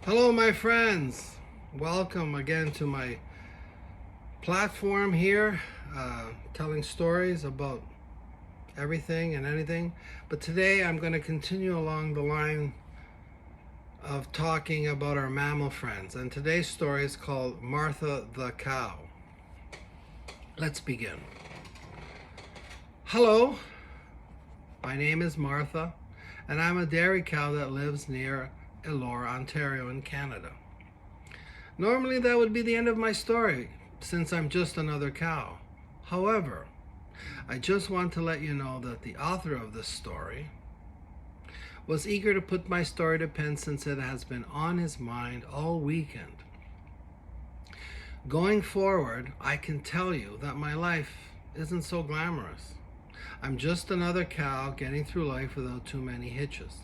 Hello, my friends. Welcome again to my platform here, telling stories about everything and anything. But today I'm going to continue along the line of talking about our mammal friends. And today's story is called Martha the Cow. Let's begin. Hello, my name is Martha, and I'm a dairy cow that lives near Elora, Ontario in Canada. Normally that would be the end of my story, since I'm just another cow. However, I just want to let you know that the author of this story was eager to put my story to pen since it has been on his mind all weekend. Going forward, I can tell you that my life isn't so glamorous. I'm just another cow getting through life without too many hitches.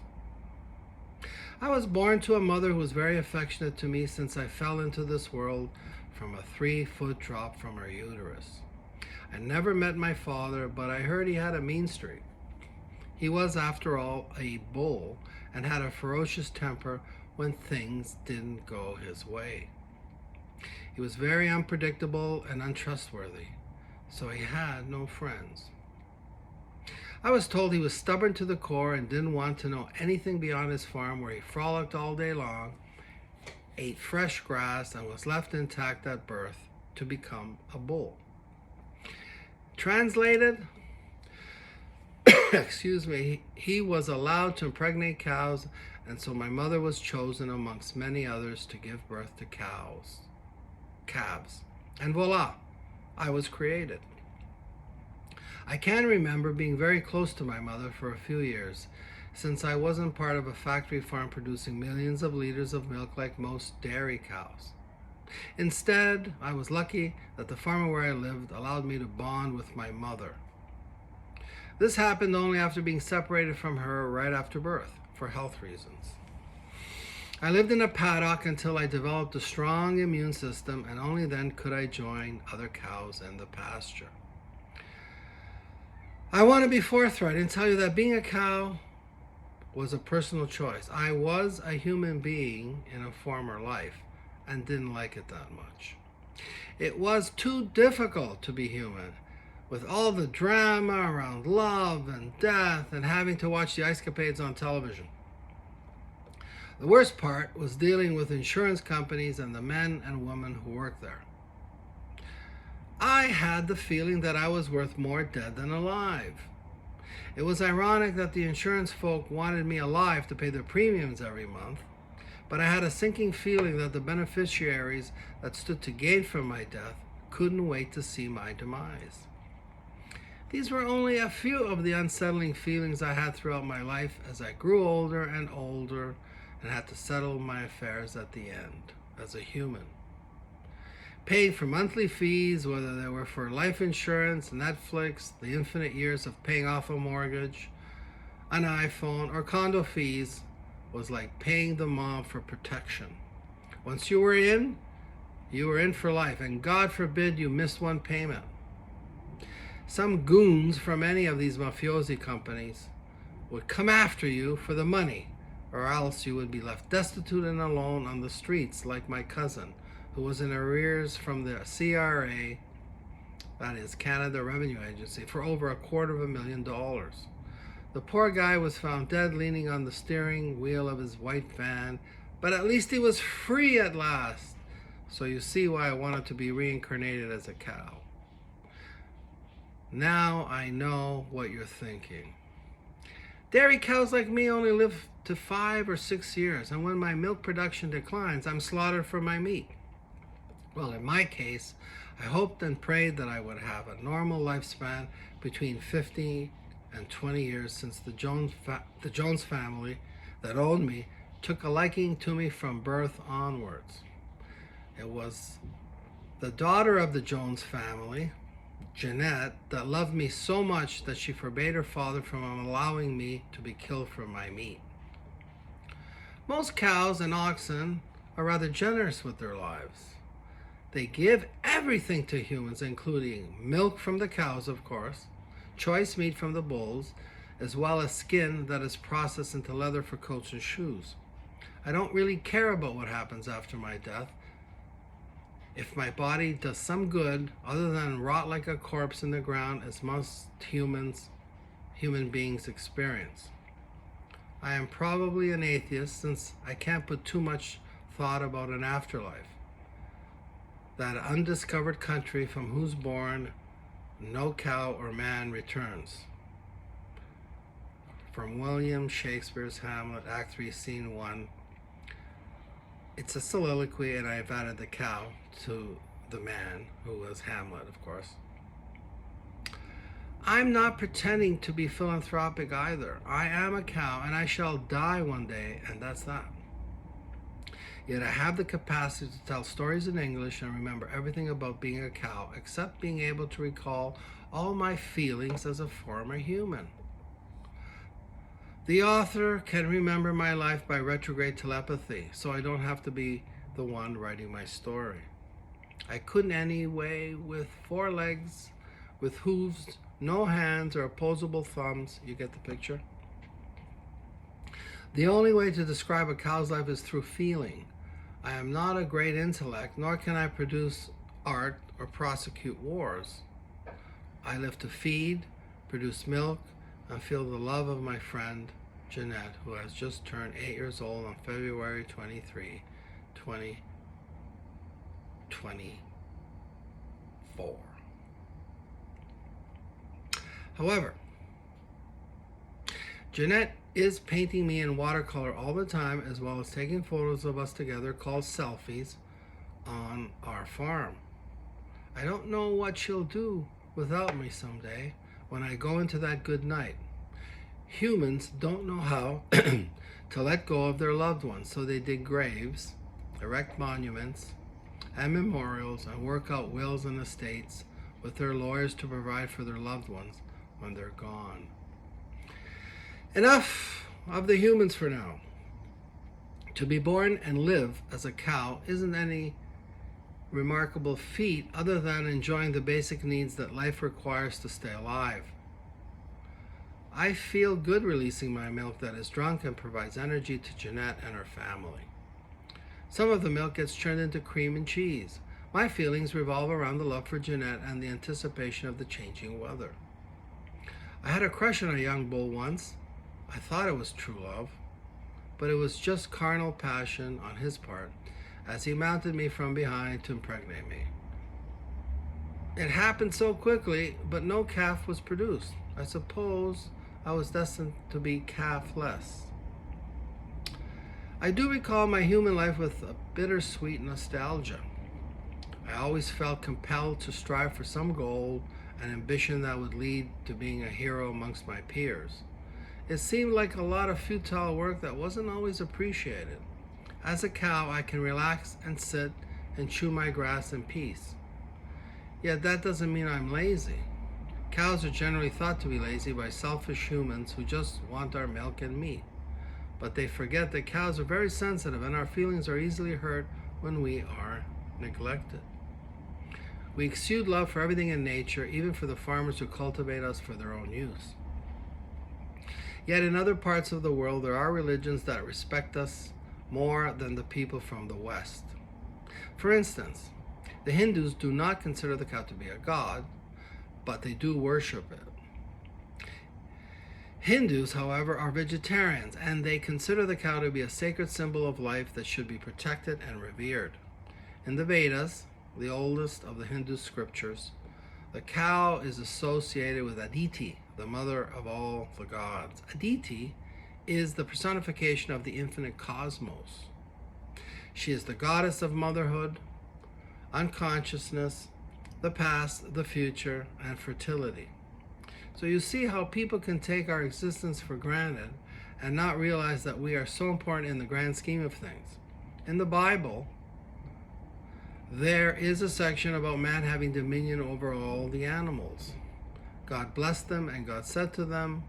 I was born to a mother who was very affectionate to me since I fell into this world from a 3-foot drop from her uterus. I never met my father, but I heard he had a mean streak. He was, after all, a bull and had a ferocious temper when things didn't go his way. He was very unpredictable and untrustworthy, so he had no friends. I was told he was stubborn to the core and didn't want to know anything beyond his farm, where he frolicked all day long, ate fresh grass, and was left intact at birth to become a bull. Translated, excuse me, he was allowed to impregnate cows, and so my mother was chosen amongst many others to give birth to calves. And voila, I was created. I can remember being very close to my mother for a few years, since I wasn't part of a factory farm producing millions of liters of milk like most dairy cows. Instead, I was lucky that the farm where I lived allowed me to bond with my mother. This happened only after being separated from her right after birth, for health reasons. I lived in a paddock until I developed a strong immune system, and only then could I join other cows in the pasture. I want to be forthright and tell you that being a cow was a personal choice. I was a human being in a former life and didn't like it that much. It was too difficult to be human, with all the drama around love and death and having to watch the ice capades on television. The worst part was dealing with insurance companies and the men and women who worked there. I had the feeling that I was worth more dead than alive. It was ironic that the insurance folk wanted me alive to pay their premiums every month, but I had a sinking feeling that the beneficiaries that stood to gain from my death couldn't wait to see my demise. These were only a few of the unsettling feelings I had throughout my life as I grew older and older and had to settle my affairs at the end as a human. Paying for monthly fees, whether they were for life insurance, Netflix, the infinite years of paying off a mortgage, an iPhone, or condo fees, was like paying the mom for protection. Once you were in for life, and God forbid you missed one payment. Some goons from any of these mafiosi companies would come after you for the money, or else you would be left destitute and alone on the streets like my cousin, who was in arrears from the CRA, that is Canada Revenue Agency, for over $250,000. The poor guy was found dead leaning on the steering wheel of his white van, but at least he was free at last. So you see why I wanted to be reincarnated as a cow. Now I know what you're thinking. Dairy cows like me only live to 5 or 6 years, and when my milk production declines, I'm slaughtered for my meat. Well, in my case, I hoped and prayed that I would have a normal lifespan between 50 and 20 years, since the Jones family that owned me took a liking to me from birth onwards. It was the daughter of the Jones family, Jeanette, that loved me so much that she forbade her father from allowing me to be killed for my meat. Most cows and oxen are rather generous with their lives. They give everything to humans, including milk from the cows, of course, choice meat from the bulls, as well as skin that is processed into leather for coats and shoes. I don't really care about what happens after my death. If my body does some good other than rot like a corpse in the ground, as most human beings experience. I am probably an atheist since I can't put too much thought about an afterlife. That undiscovered country from whose bourne no cow or man returns. From William Shakespeare's Hamlet, Act 3, Scene 1. It's a soliloquy, and I've added the cow to the man, who was Hamlet, of course. I'm not pretending to be philanthropic either. I am a cow, and I shall die one day, and that's that. Yet I have the capacity to tell stories in English and remember everything about being a cow, except being able to recall all my feelings as a former human. The author can remember my life by retrograde telepathy, so I don't have to be the one writing my story. I couldn't anyway, with 4 legs, with hooves, no hands or opposable thumbs. You get the picture? The only way to describe a cow's life is through feeling. I am not a great intellect, nor can I produce art or prosecute wars. I live to feed, produce milk, and feel the love of my friend, Jeanette, who has just turned 8 years old on February 23, 2024. However, Jeanette is painting me in watercolor all the time, as well as taking photos of us together called selfies on our farm. I don't know what she'll do without me someday when I go into that good night. Humans don't know how to let go of their loved ones, so they dig graves, erect monuments and memorials, and work out wills and estates with their lawyers to provide for their loved ones when they're gone. Enough of the humans for now. To be born and live as a cow isn't any remarkable feat other than enjoying the basic needs that life requires to stay alive. I feel good releasing my milk that is drunk and provides energy to Jeanette and her family. Some of the milk gets churned into cream and cheese. My feelings revolve around the love for Jeanette and the anticipation of the changing weather. I had a crush on a young bull once. I thought it was true love, but it was just carnal passion on his part as he mounted me from behind to impregnate me. It happened so quickly, but no calf was produced. I suppose I was destined to be calfless. I do recall my human life with a bittersweet nostalgia. I always felt compelled to strive for some goal, an ambition that would lead to being a hero amongst my peers. It seemed like a lot of futile work that wasn't always appreciated. As a cow, I can relax and sit and chew my grass in peace. Yet that doesn't mean I'm lazy. Cows are generally thought to be lazy by selfish humans who just want our milk and meat. But they forget that cows are very sensitive and our feelings are easily hurt when we are neglected. We exude love for everything in nature, even for the farmers who cultivate us for their own use. Yet in other parts of the world, there are religions that respect us more than the people from the West. For instance, the Hindus do not consider the cow to be a god, but they do worship it. Hindus, however, are vegetarians, and they consider the cow to be a sacred symbol of life that should be protected and revered. In the Vedas, the oldest of the Hindu scriptures, the cow is associated with Aditi, the mother of all the gods. Aditi is the personification of the infinite cosmos. She is the goddess of motherhood, unconsciousness, the past, the future, and fertility. So you see how people can take our existence for granted and not realize that we are so important in the grand scheme of things. In the Bible, there is a section about man having dominion over all the animals. God blessed them, and God said to them,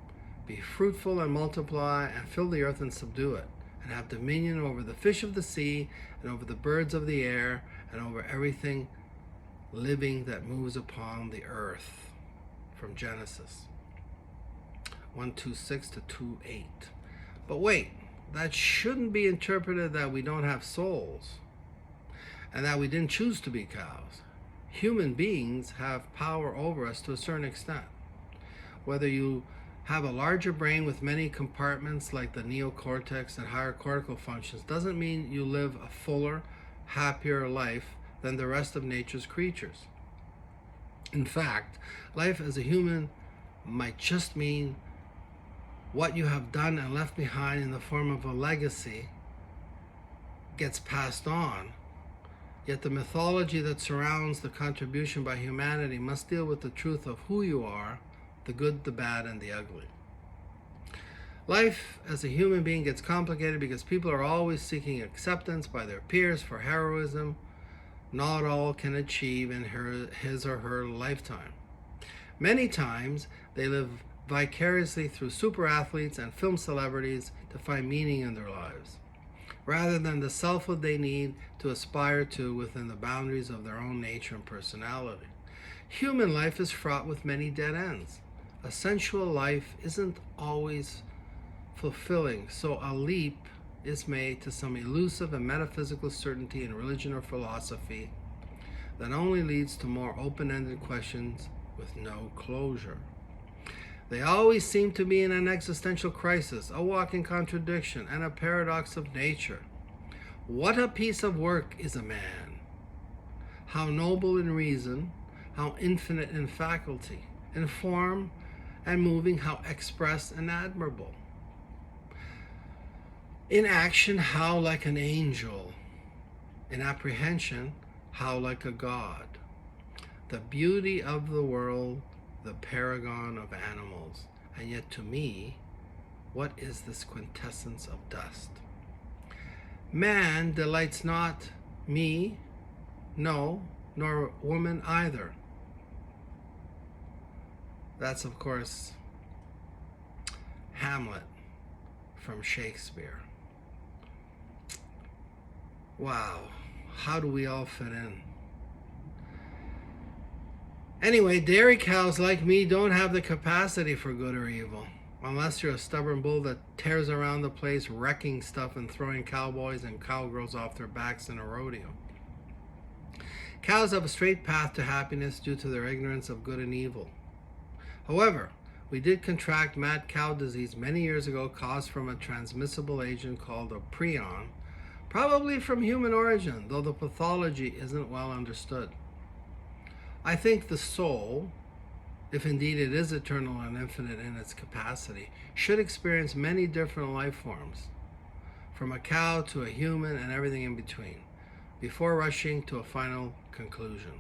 "Be fruitful and multiply, and fill the earth and subdue it, and have dominion over the fish of the sea, and over the birds of the air, and over everything living that moves upon the earth." From Genesis 1:26 to 2:8. But wait, that shouldn't be interpreted that we don't have souls and that we didn't choose to be cows. Human beings have power over us to a certain extent. Whether you have a larger brain with many compartments like the neocortex and higher cortical functions doesn't mean you live a fuller, happier life than the rest of nature's creatures. In fact, life as a human might just mean what you have done and left behind in the form of a legacy gets passed on. Yet the mythology that surrounds the contribution by humanity must deal with the truth of who you are, the good, the bad, and the ugly. Life as a human being gets complicated because people are always seeking acceptance by their peers for heroism not all can achieve in his or her lifetime. Many times they live vicariously through super athletes and film celebrities to find meaning in their lives, rather than the selfhood they need to aspire to within the boundaries of their own nature and personality. Human life is fraught with many dead ends. A sensual life isn't always fulfilling, so a leap is made to some elusive and metaphysical certainty in religion or philosophy that only leads to more open-ended questions with no closure. They always seem to be in an existential crisis, a walking contradiction, and a paradox of nature. What a piece of work is a man! How noble in reason, how infinite in faculty, in form and moving, how express and admirable. In action, how like an angel. In apprehension, how like a god. The beauty of the world, the paragon of animals. And yet to me, what is this quintessence of dust? Man delights not me, no, nor woman either. That's, of course, Hamlet from Shakespeare. Wow, how do we all fit in? Anyway, dairy cows like me don't have the capacity for good or evil, unless you're a stubborn bull that tears around the place wrecking stuff and throwing cowboys and cowgirls off their backs in a rodeo. Cows have a straight path to happiness due to their ignorance of good and evil. However, we did contract mad cow disease many years ago, caused from a transmissible agent called a prion, probably from human origin, though the pathology isn't well understood. I think the soul, if indeed it is eternal and infinite in its capacity, should experience many different life forms, from a cow to a human and everything in between, before rushing to a final conclusion.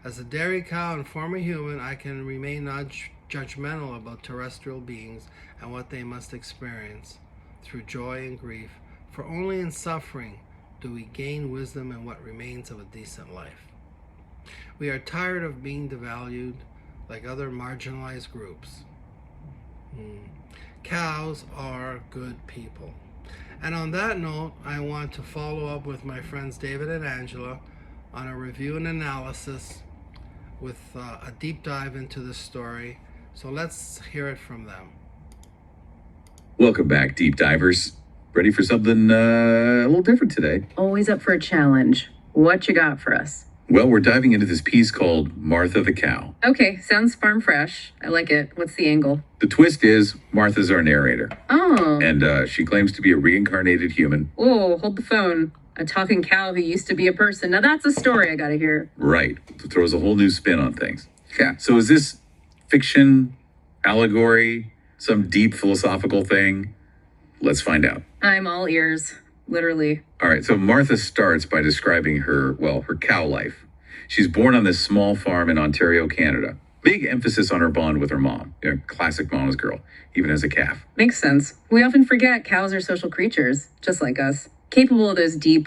As a dairy cow and former human, I can remain non-judgmental about terrestrial beings and what they must experience through joy and grief, for only in suffering do we gain wisdom in what remains of a decent life. We are tired of being devalued like other marginalized groups. Cows are good people. And on that note, I want to follow up with my friends David and Angela on a review and analysis with a deep dive into this story. So let's hear it from them. Welcome back, deep divers. Ready for something a little different today? Always up for a challenge. What you got for us? Well, we're diving into this piece called Martha the Cow. Okay, sounds farm fresh. I like it. What's the angle? The twist is Martha's our narrator. Oh. And she claims to be a reincarnated human. Oh, hold the phone. A talking cow who used to be a person. Now that's a story I gotta hear. Right. It throws a whole new spin on things. Yeah. So is this fiction, allegory, some deep philosophical thing? Let's find out. I'm all ears. Literally. All right, so Martha starts by describing her cow life. She's born on this small farm in Ontario, Canada. Big emphasis on her bond with her mom. Classic mama's girl, even as a calf. Makes sense. We often forget cows are social creatures, just like us, capable of those deep,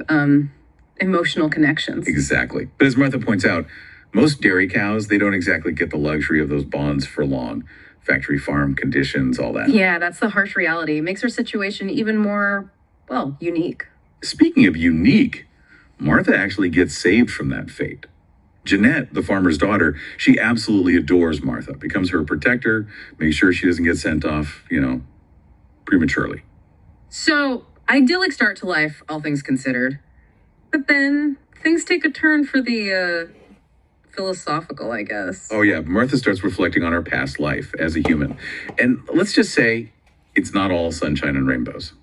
emotional connections. Exactly. But as Martha points out, most dairy cows, they don't exactly get the luxury of those bonds for long. Factory farm conditions, all that. Yeah, that's the harsh reality. It makes her situation even more, unique. Speaking of unique, Martha actually gets saved from that fate. Jeanette, the farmer's daughter, she absolutely adores Martha, becomes her protector, makes sure she doesn't get sent off, prematurely. So Idyllic start to life, all things considered. But then things take a turn for the philosophical, I guess. Oh, yeah. Martha starts reflecting on her past life as a human. And let's just say it's not all sunshine and rainbows.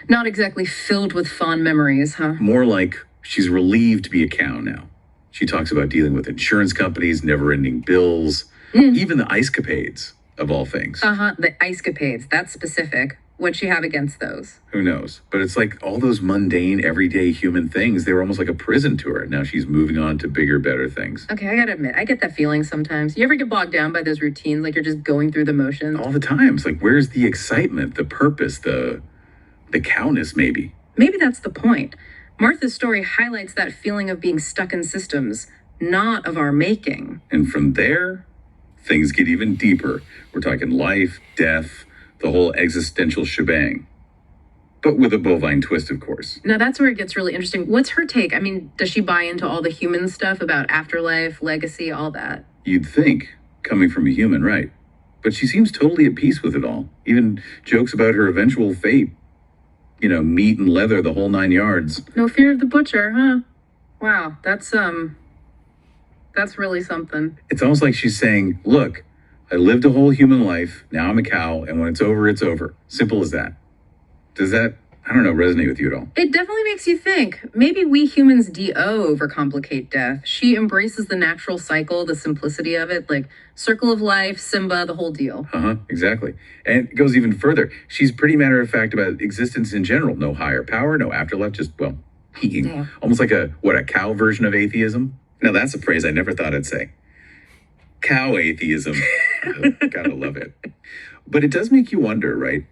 Not exactly filled with fond memories, huh? More like she's relieved to be a cow now. She talks about dealing with insurance companies, never-ending bills, even the ice-capades, of all things. The ice-capades. That's specific. What'd she have against those? Who knows? But it's like all those mundane, everyday human things, they were almost like a prison to her. Now she's moving on to bigger, better things. Okay, I gotta admit, I get that feeling sometimes. You ever get bogged down by those routines, like you're just going through the motions? All the time. It's like, where's the excitement, the purpose, the cowness, maybe? Maybe that's the point. Martha's story highlights that feeling of being stuck in systems, not of our making. And from there, things get even deeper. We're talking life, death, the whole existential shebang. But with a bovine twist, of course. Now that's where it gets really interesting. What's her take? I mean, does she buy into all the human stuff about afterlife, legacy, all that? You'd think, coming from a human, right? But she seems totally at peace with it all. Even jokes about her eventual fate. You know, meat and leather, the whole 9 yards. No fear of the butcher, huh? Wow, that's really something. It's almost like she's saying, look, I lived a whole human life, now I'm a cow, and when it's over, it's over. Simple as that. Does that, I don't know, resonate with you at all? It definitely makes you think. Maybe we humans overcomplicate death. She embraces the natural cycle, the simplicity of it, like circle of life, Simba, the whole deal. Exactly. And it goes even further. She's pretty matter of fact about existence in general. No higher power, no afterlife, just, well, peaking. Damn. Almost like a cow version of atheism? Now that's a phrase I never thought I'd say. Cow atheism. Gotta love it. But it does make you wonder, right?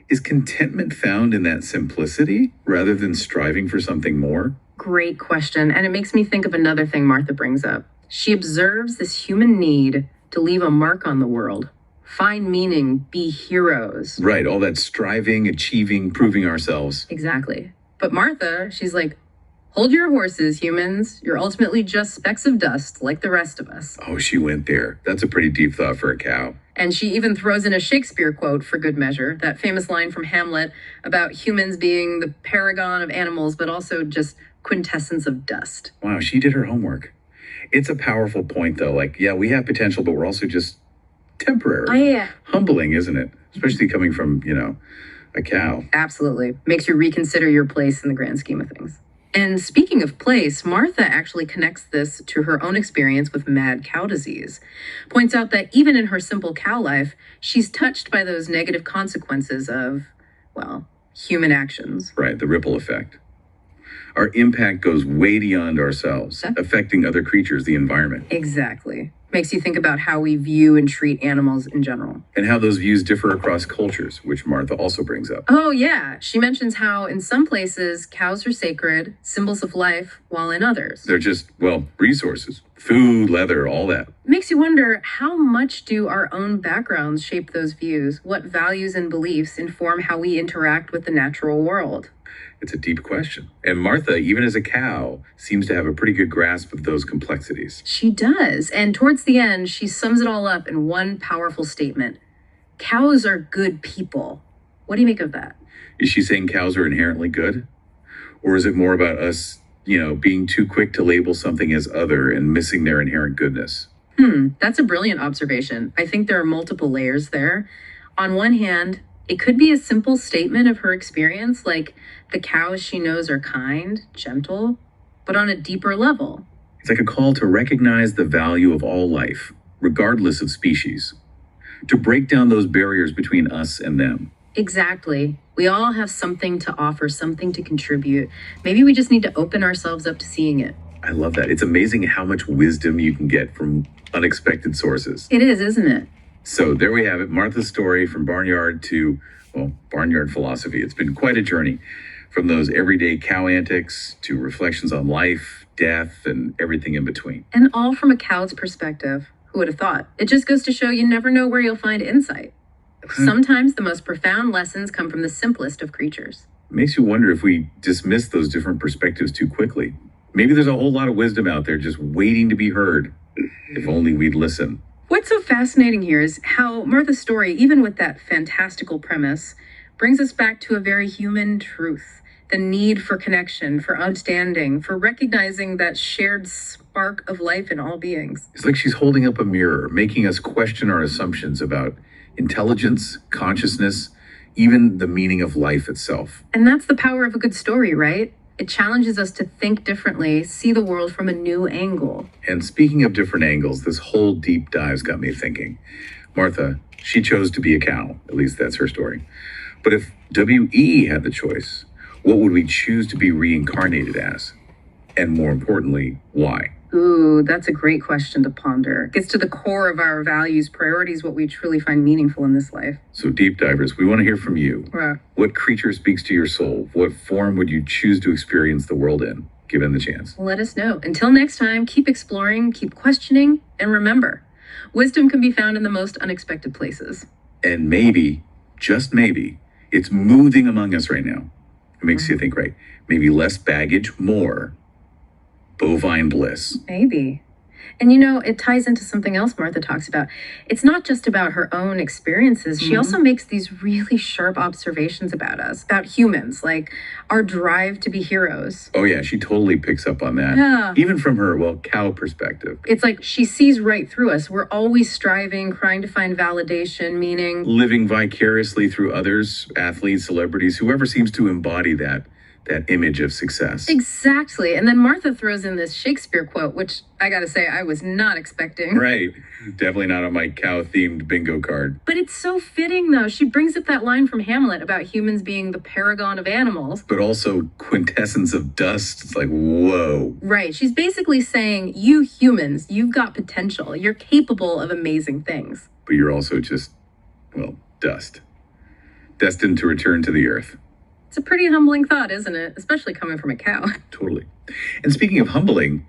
Is contentment found in that simplicity rather than striving for something more? Great question. And it makes me think of another thing Martha brings up. She observes this human need to leave a mark on the world, find meaning, be heroes. Right, all that striving, achieving, proving ourselves. Exactly. But Martha, she's like, hold your horses, humans. You're ultimately just specks of dust like the rest of us. Oh, she went there. That's a pretty deep thought for a cow. And she even throws in a Shakespeare quote for good measure, that famous line from Hamlet about humans being the paragon of animals, but also just quintessence of dust. Wow, she did her homework. It's a powerful point, though. Like, yeah, we have potential, but we're also just temporary. Oh, yeah. Humbling, isn't it? Especially coming from, a cow. Absolutely. Makes you reconsider your place in the grand scheme of things. And speaking of place, Martha actually connects this to her own experience with mad cow disease. Points out that even in her simple cow life, she's touched by those negative consequences of, well, human actions. Right, the ripple effect. Our impact goes way beyond ourselves, affecting other creatures, the environment. Exactly. Makes you think about how we view and treat animals in general. And how those views differ across cultures, which Martha also brings up. Oh, yeah. She mentions how in some places, cows are sacred, symbols of life, while in others, they're just, resources. Food, leather, all that. Makes you wonder, how much do our own backgrounds shape those views? What values and beliefs inform how we interact with the natural world? It's a deep question. And Martha, even as a cow, seems to have a pretty good grasp of those complexities. She does. And towards the end, she sums it all up in one powerful statement. Cows are good people. What do you make of that? Is she saying cows are inherently good? Or is it more about us, being too quick to label something as other and missing their inherent goodness? That's a brilliant observation. I think there are multiple layers there. On one hand, it could be a simple statement of her experience, like the cows she knows are kind, gentle, but on a deeper level. It's like a call to recognize the value of all life, regardless of species. To break down those barriers between us and them. Exactly. We all have something to offer, something to contribute. Maybe we just need to open ourselves up to seeing it. I love that. It's amazing how much wisdom you can get from unexpected sources. It is, isn't it? So there we have it, Martha's story from barnyard to, barnyard philosophy. It's been quite a journey, from those everyday cow antics to reflections on life, death, and everything in between. And all from a cow's perspective. Who would have thought? It just goes to show you never know where you'll find insight. Sometimes the most profound lessons come from the simplest of creatures. Makes you wonder if we dismiss those different perspectives too quickly. Maybe there's a whole lot of wisdom out there just waiting to be heard. If only we'd listen. What's so fascinating here is how Martha's story, even with that fantastical premise, brings us back to a very human truth. The need for connection, for understanding, for recognizing that shared spark of life in all beings. It's like she's holding up a mirror, making us question our assumptions about intelligence, consciousness, even the meaning of life itself. And that's the power of a good story, right? It challenges us to think differently, see the world from a new angle. And speaking of different angles, this whole deep dive's got me thinking. Martha, she chose to be a cow. At least that's her story. But if W.E. had the choice, what would we choose to be reincarnated as? And more importantly, why? Ooh, that's a great question to ponder. It gets to the core of our values, priorities, what we truly find meaningful in this life. So deep divers, we want to hear from you. Right. What creature speaks to your soul? What form would you choose to experience the world in, given the chance? Let us know. Until next time, keep exploring, keep questioning, and remember, wisdom can be found in the most unexpected places. And maybe, just maybe, it's moving among us right now. It makes you think, right? Maybe less baggage, more bovine bliss. Maybe. And you know, it ties into something else Martha talks about. It's not just about her own experiences. She also makes these really sharp observations about us, about humans, like our drive to be heroes. Oh yeah, she totally picks up on that. Yeah. Even from her, cow perspective. It's like she sees right through us. We're always striving, trying to find validation, meaning Living vicariously through others, athletes, celebrities, whoever seems to embody that image of success. Exactly. And then Martha throws in this Shakespeare quote, which I gotta say, I was not expecting. Right. Definitely not on my cow-themed bingo card. But it's so fitting, though. She brings up that line from Hamlet about humans being the paragon of animals. But also quintessence of dust. It's like, whoa. Right. She's basically saying, you humans, you've got potential. You're capable of amazing things. But you're also just, dust. Destined to return to the earth. It's a pretty humbling thought, isn't it? Especially coming from a cow. Totally. And speaking of humbling,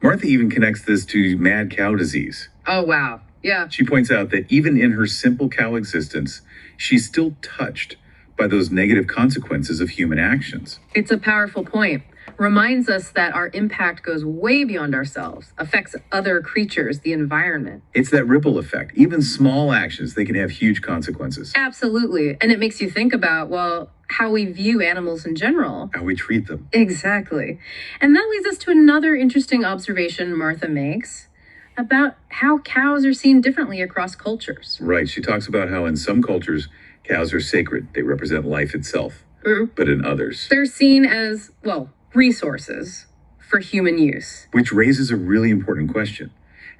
Martha even connects this to mad cow disease. Oh, wow. Yeah. She points out that even in her simple cow existence, she's still touched by those negative consequences of human actions. It's a powerful point. Reminds us that our impact goes way beyond ourselves, affects other creatures, the environment. It's that ripple effect. Even small actions, they can have huge consequences. Absolutely. And it makes you think about, how we view animals in general. How we treat them. Exactly. And that leads us to another interesting observation Martha makes about how cows are seen differently across cultures. Right. She talks about how in some cultures, cows are sacred. They represent life itself. But in others, they're seen as, resources for human use. Which raises a really important question.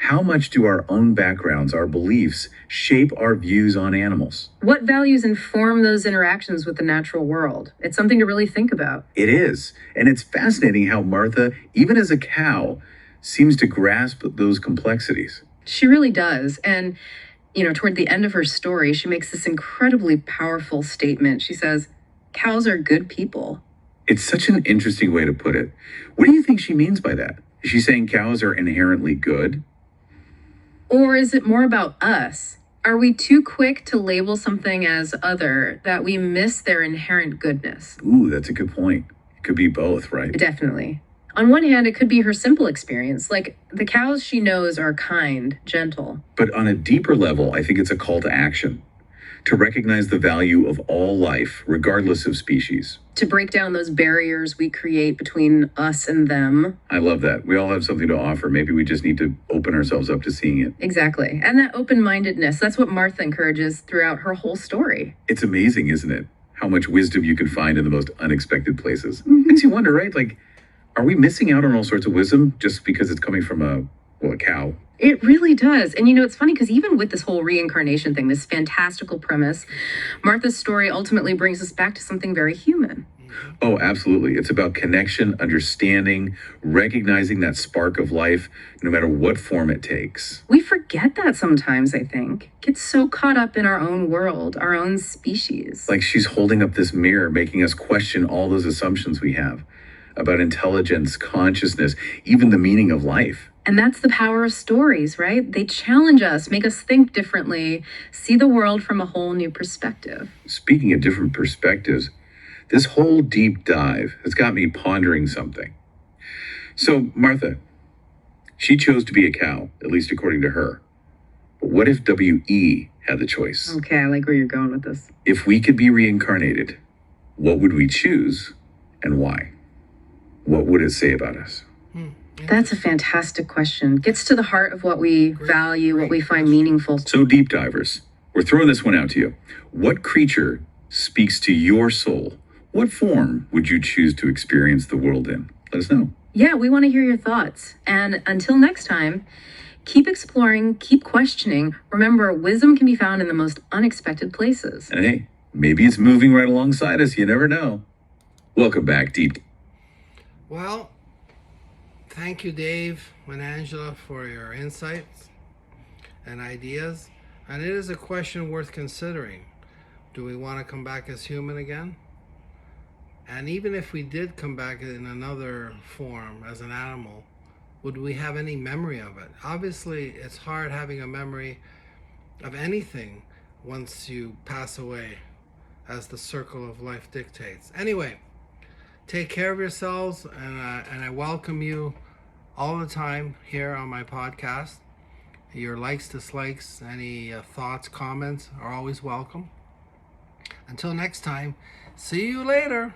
How much do our own backgrounds, our beliefs, shape our views on animals? What values inform those interactions with the natural world? It's something to really think about. It is. And it's fascinating how Martha, even as a cow, seems to grasp those complexities. She really does. And, toward the end of her story, she makes this incredibly powerful statement. She says, cows are good people. It's such an interesting way to put it. What do you think she means by that? Is she saying cows are inherently good? Or is it more about us? Are we too quick to label something as other that we miss their inherent goodness? Ooh, that's a good point. It could be both, right? Definitely. On one hand, it could be her simple experience. Like the cows she knows are kind, gentle. But on a deeper level, I think it's a call to action. To recognize the value of all life, regardless of species. To break down those barriers we create between us and them. I love that. We all have something to offer. Maybe we just need to open ourselves up to seeing it. Exactly. And that open-mindedness, that's what Martha encourages throughout her whole story. It's amazing, isn't it? How much wisdom you can find in the most unexpected places. Makes you wonder, right? Like, are we missing out on all sorts of wisdom just because it's coming from a cow? It really does. And it's funny because even with this whole reincarnation thing, this fantastical premise, Martha's story ultimately brings us back to something very human. Oh, absolutely. It's about connection, understanding, recognizing that spark of life, no matter what form it takes. We forget that sometimes, I think. Get so caught up in our own world, our own species. Like she's holding up this mirror, making us question all those assumptions we have about intelligence, consciousness, even the meaning of life. And that's the power of stories, right? They challenge us, make us think differently, see the world from a whole new perspective. Speaking of different perspectives, this whole deep dive has got me pondering something. So, Martha, she chose to be a cow, at least according to her. But what if W.E. had the choice? Okay, I like where you're going with this. If we could be reincarnated, what would we choose and why? What would it say about us? That's a fantastic question. Gets to the heart of what we value, what we find meaningful. So, deep divers, we're throwing this one out to you. What creature speaks to your soul? What form would you choose to experience the world in? Let us know. Yeah, we want to hear your thoughts. And until next time, keep exploring, keep questioning. Remember, wisdom can be found in the most unexpected places. And hey, maybe it's moving right alongside us. You never know. Welcome back, Deep. Well, thank you, Dave and Angela, for your insights and ideas. And it is a question worth considering. Do we want to come back as human again? And even if we did come back in another form as an animal, would we have any memory of it? Obviously, it's hard having a memory of anything once you pass away, as the circle of life dictates. Anyway, take care of yourselves, and I welcome you all the time here on my podcast. Your likes, dislikes, any thoughts, comments are always welcome. Until next time, see you later.